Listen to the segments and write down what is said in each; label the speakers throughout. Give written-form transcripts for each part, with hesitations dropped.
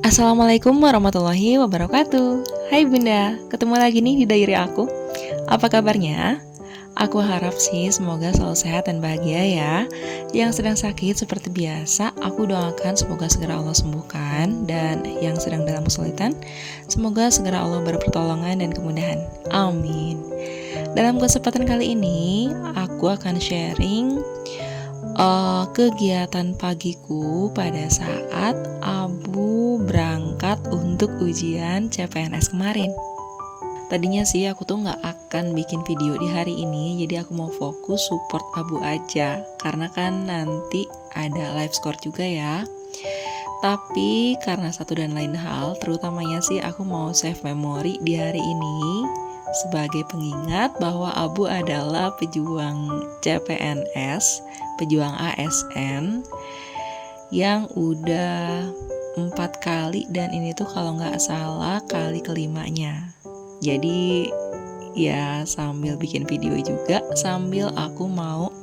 Speaker 1: Assalamualaikum warahmatullahi wabarakatuh. Hai Bunda, ketemu lagi nih di diary aku. Apa kabarnya? Aku harap sih semoga selalu sehat dan bahagia ya. Yang sedang sakit seperti biasa, aku doakan semoga segera Allah sembuhkan. Dan yang sedang dalam kesulitan, semoga segera Allah beri pertolongan dan kemudahan. Amin. Dalam kesempatan kali ini, aku akan sharing kegiatan pagiku pada saat Abu berangkat untuk ujian CPNS kemarin. Tadinya sih aku tuh nggak akan bikin video di hari ini, jadi aku mau fokus support Abu aja, karena kan nanti ada live score juga ya. Tapi karena satu dan lain hal, terutamanya sih aku mau save memori di hari ini sebagai pengingat bahwa Abu adalah pejuang CPNS, pejuang ASN yang udah 4 kali, dan ini tuh kalau nggak salah kali kelimanya. Jadi ya sambil bikin video juga, sambil aku mau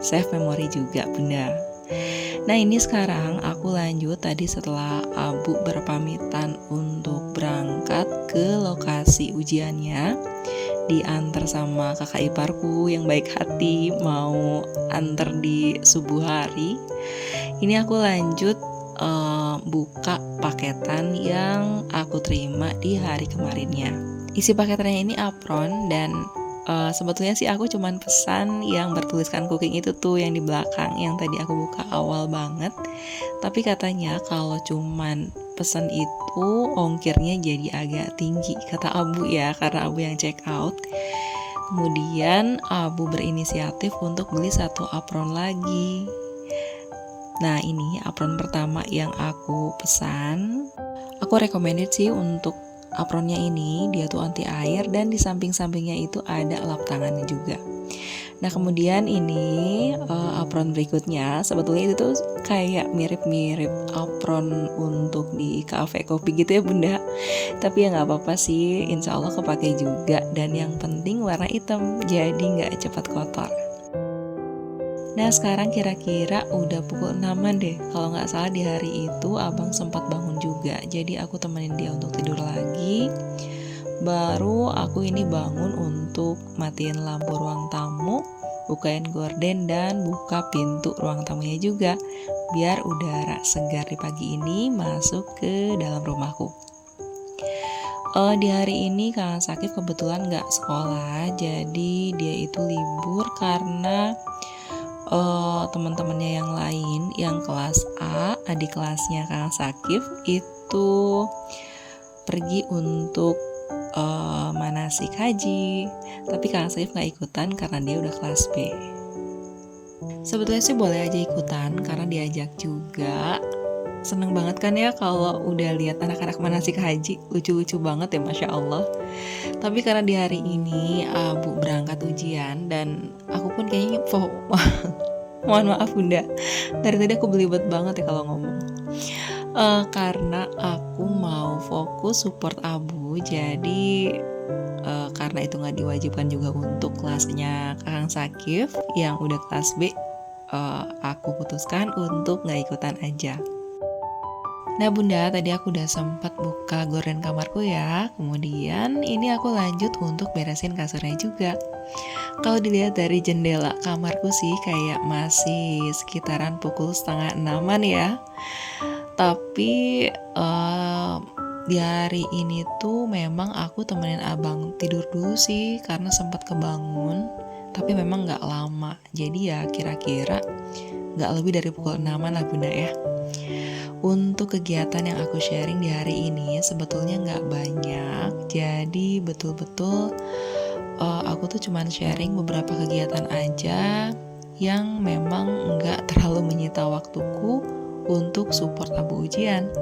Speaker 1: save memori juga Bunda. Nah ini sekarang aku lanjut tadi setelah Abu berpamitan untuk berangkat ke lokasi ujiannya, diantar sama kakak iparku yang baik hati mau antar di subuh hari. Ini aku lanjut buka paketan yang aku terima di hari kemarinnya. Isi paketannya ini apron, dan sebetulnya sih aku cuman pesan yang bertuliskan cooking itu tuh yang di belakang yang tadi aku buka awal banget. Tapi katanya kalau cuman pesan itu ongkirnya jadi agak tinggi, kata Abu ya, karena Abu yang check out. Kemudian Abu berinisiatif untuk beli satu apron lagi. Nah ini apron pertama yang aku pesan. Aku recommended sih untuk apronnya ini, dia tuh anti air dan di samping-sampingnya itu ada lap tangannya juga. Nah kemudian ini apron berikutnya, sebetulnya itu tuh kayak mirip-mirip apron untuk di cafe kopi gitu ya Bunda. Tapi ya nggak apa-apa sih, insya Allah kepake juga, dan yang penting warna hitam jadi nggak cepat kotor. Nah sekarang kira-kira udah pukul 6-an deh. Kalau nggak salah di hari itu abang sempat bangun juga, jadi aku temenin dia untuk tidur lagi. Baru aku ini bangun untuk matiin lampu ruang tamu, bukain gorden, dan buka pintu ruang tamunya juga, biar udara segar di pagi ini masuk ke dalam rumahku. Di hari ini Kak Sakif kebetulan nggak sekolah, jadi dia itu libur karena teman-temannya yang lain yang kelas A, adik kelasnya Kang Sakif itu pergi untuk manasik haji, tapi Kang Sakif nggak ikutan karena dia udah kelas B. Sebetulnya sih boleh aja ikutan karena diajak juga. Seneng banget kan ya kalau udah lihat anak-anak manasik haji, lucu-lucu banget ya Masya Allah. Tapi karena di hari ini Abu berangkat ujian, dan aku pun kayaknya mohon maaf Bunda, dari tadi aku belibet banget ya kalau ngomong. Karena aku mau fokus support Abu, jadi karena itu nggak diwajibkan juga untuk kelasnya Kang Sakif yang udah kelas B, aku putuskan untuk nggak ikutan aja. Nah Bunda, tadi aku udah sempat buka gorden kamarku ya. Kemudian ini aku lanjut untuk beresin kasurnya juga. Kalau dilihat dari jendela kamarku sih kayak masih sekitaran pukul 5:30 ya. Tapi di hari ini tuh memang aku temenin abang tidur dulu sih, karena sempat kebangun. Tapi memang gak lama, jadi ya kira-kira gak lebih dari pukul 6-an lah Bunda ya. Untuk kegiatan yang aku sharing di hari ini sebetulnya nggak banyak, jadi betul-betul aku tuh cuman sharing beberapa kegiatan aja yang memang nggak terlalu menyita waktuku untuk support Abu ujian.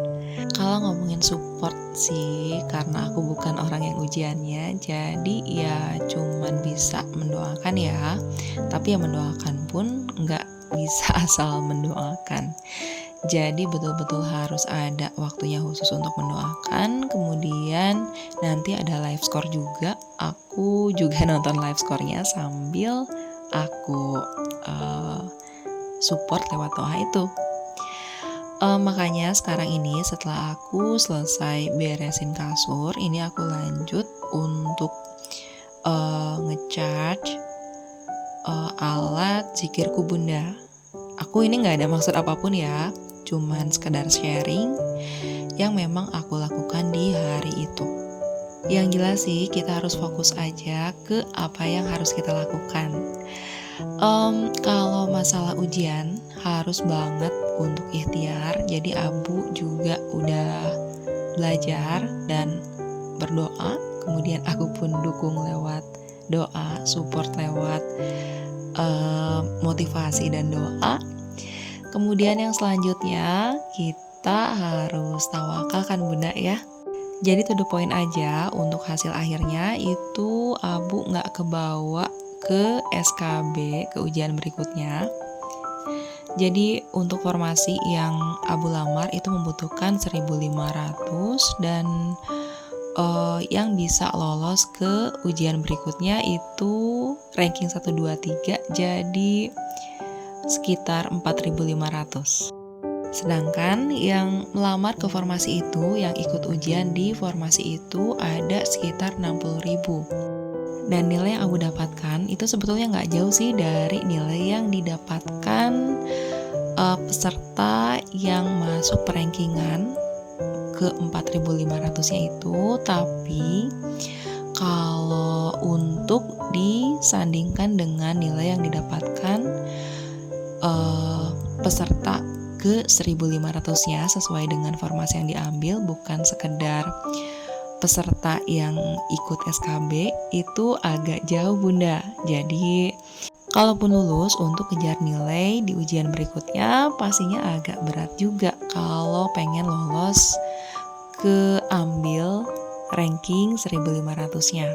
Speaker 1: Kalau ngomongin support sih, karena aku bukan orang yang ujiannya, jadi ya cuman bisa mendoakan ya. Tapi yang mendoakan pun nggak bisa asal mendoakan. Jadi betul-betul harus ada waktunya khusus untuk mendoakan. Kemudian nanti ada live score juga. Aku juga nonton live score-nya sambil aku support lewat doa itu. Makanya sekarang ini setelah aku selesai beresin kasur, ini aku lanjut untuk ngecharge alat zikirku bunda. Aku ini nggak ada maksud apapun ya, cuman sekedar sharing yang memang aku lakukan di hari itu. Yang jelas sih kita harus fokus aja ke apa yang harus kita lakukan. Kalau masalah ujian harus banget untuk ikhtiar. Jadi Abu juga udah belajar dan berdoa. Kemudian aku pun dukung lewat doa, support lewat motivasi dan doa. Kemudian yang selanjutnya kita harus tawakal kan bunda ya. Jadi to the point aja, untuk hasil akhirnya itu Abu nggak kebawa ke SKB, ke ujian berikutnya. Jadi untuk formasi yang Abu lamar itu membutuhkan 1.500 dan yang bisa lolos ke ujian berikutnya itu ranking 1, 2, 3 jadi sekitar 4.500. Sedangkan yang melamar ke formasi itu, yang ikut ujian di formasi itu ada sekitar 60.000. Dan nilai yang aku dapatkan itu sebetulnya nggak jauh sih dari nilai yang didapatkan peserta yang masuk perankingan ke 4.500-nya itu. Tapi kalau untuk disandingkan dengan nilai yang didapatkan peserta ke 1.500-nya sesuai dengan formasi yang diambil, bukan sekedar peserta yang ikut SKB, itu agak jauh bunda. Jadi kalaupun lulus, untuk kejar nilai di ujian berikutnya pastinya agak berat juga kalau pengen lolos ke ambil ranking 1.500-nya.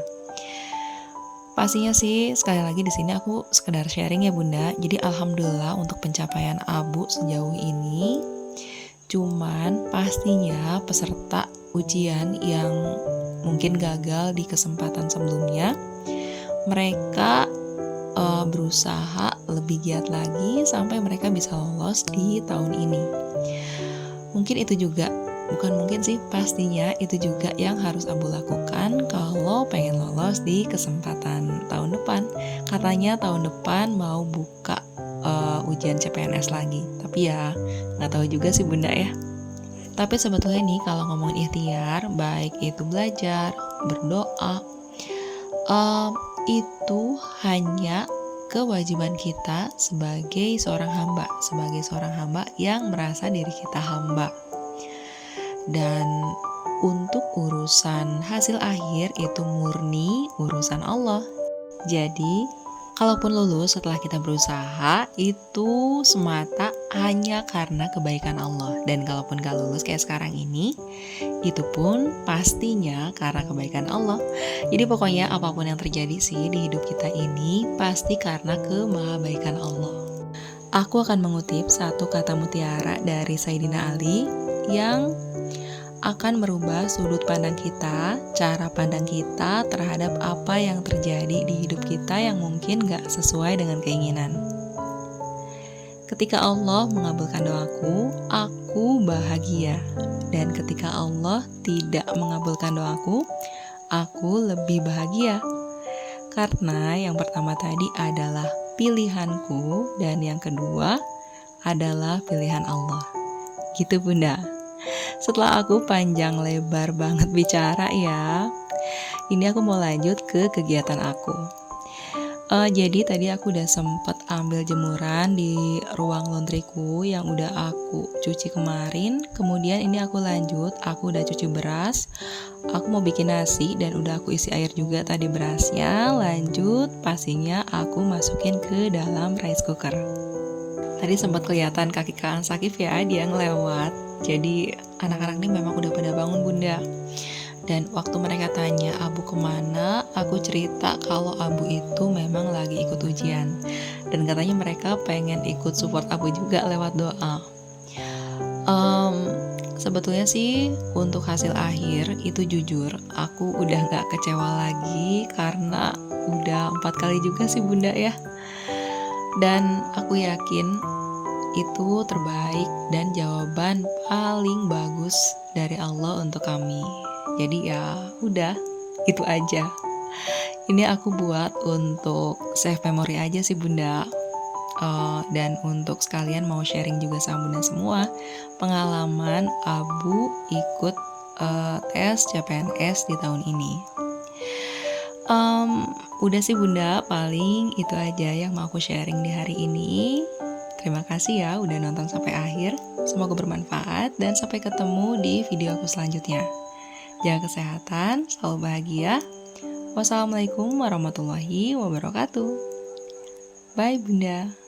Speaker 1: Pastinya sih sekali lagi di sini aku sekedar sharing ya bunda. Jadi alhamdulillah untuk pencapaian Abu sejauh ini. Cuman pastinya peserta ujian yang mungkin gagal di kesempatan sebelumnya, mereka berusaha lebih giat lagi sampai mereka bisa lolos di tahun ini. Mungkin itu juga, bukan mungkin sih, pastinya itu juga yang harus Abu lakukan kalau pengen lolos di kesempatan tahun depan. Katanya tahun depan mau buka ujian CPNS lagi, tapi ya nggak tahu juga sih bunda ya. Tapi sebetulnya nih kalau ngomongin ikhtiar, baik itu belajar, berdoa, itu hanya kewajiban kita sebagai seorang hamba yang merasa diri kita hamba. Dan untuk urusan hasil akhir itu murni urusan Allah. Jadi kalaupun lulus setelah kita berusaha itu semata hanya karena kebaikan Allah. Dan kalaupun gak lulus kayak sekarang ini, itu pun pastinya karena kebaikan Allah. Jadi pokoknya apapun yang terjadi sih di hidup kita ini pasti karena kemahabaikan Allah. Aku akan mengutip satu kata mutiara dari Sayyidina Ali yang akan merubah sudut pandang kita, cara pandang kita terhadap apa yang terjadi di hidup kita yang mungkin gak sesuai dengan keinginan. Ketika Allah mengabulkan doaku, aku bahagia. Dan ketika Allah tidak mengabulkan doaku, aku lebih bahagia. Karena yang pertama tadi adalah pilihanku dan yang kedua adalah pilihan Allah. Gitu bunda. Setelah aku panjang lebar banget bicara ya, ini aku mau lanjut ke kegiatan aku. Jadi tadi aku udah sempet ambil jemuran di ruang laundryku yang udah aku cuci kemarin. Kemudian ini aku lanjut, aku udah cuci beras, aku mau bikin nasi dan udah aku isi air juga tadi berasnya. Lanjut pastinya aku masukin ke dalam rice cooker. Tadi sempat kelihatan kaki Kak Sakif ya, dia ngelewat. Jadi anak-anak ini memang udah pada bangun bunda. Dan waktu mereka tanya Abu kemana, aku cerita kalau Abu itu memang lagi ikut ujian. Dan katanya mereka pengen ikut support Abu juga lewat doa. Sebetulnya sih untuk hasil akhir itu jujur aku udah gak kecewa lagi karena udah 4 kali juga sih bunda ya. Dan aku yakin itu terbaik dan jawaban paling bagus dari Allah untuk kami. Jadi ya udah, itu aja. Ini aku buat untuk save memory aja sih Bunda. Dan untuk sekalian mau sharing juga sama Bunda semua pengalaman Abu ikut tes CPNS di tahun ini. Udah sih Bunda, paling itu aja yang mau aku sharing di hari ini. Terima kasih ya udah nonton sampai akhir. Semoga bermanfaat dan sampai ketemu di video aku selanjutnya. Jaga kesehatan, selalu bahagia. Wassalamualaikum warahmatullahi wabarakatuh. Bye Bunda.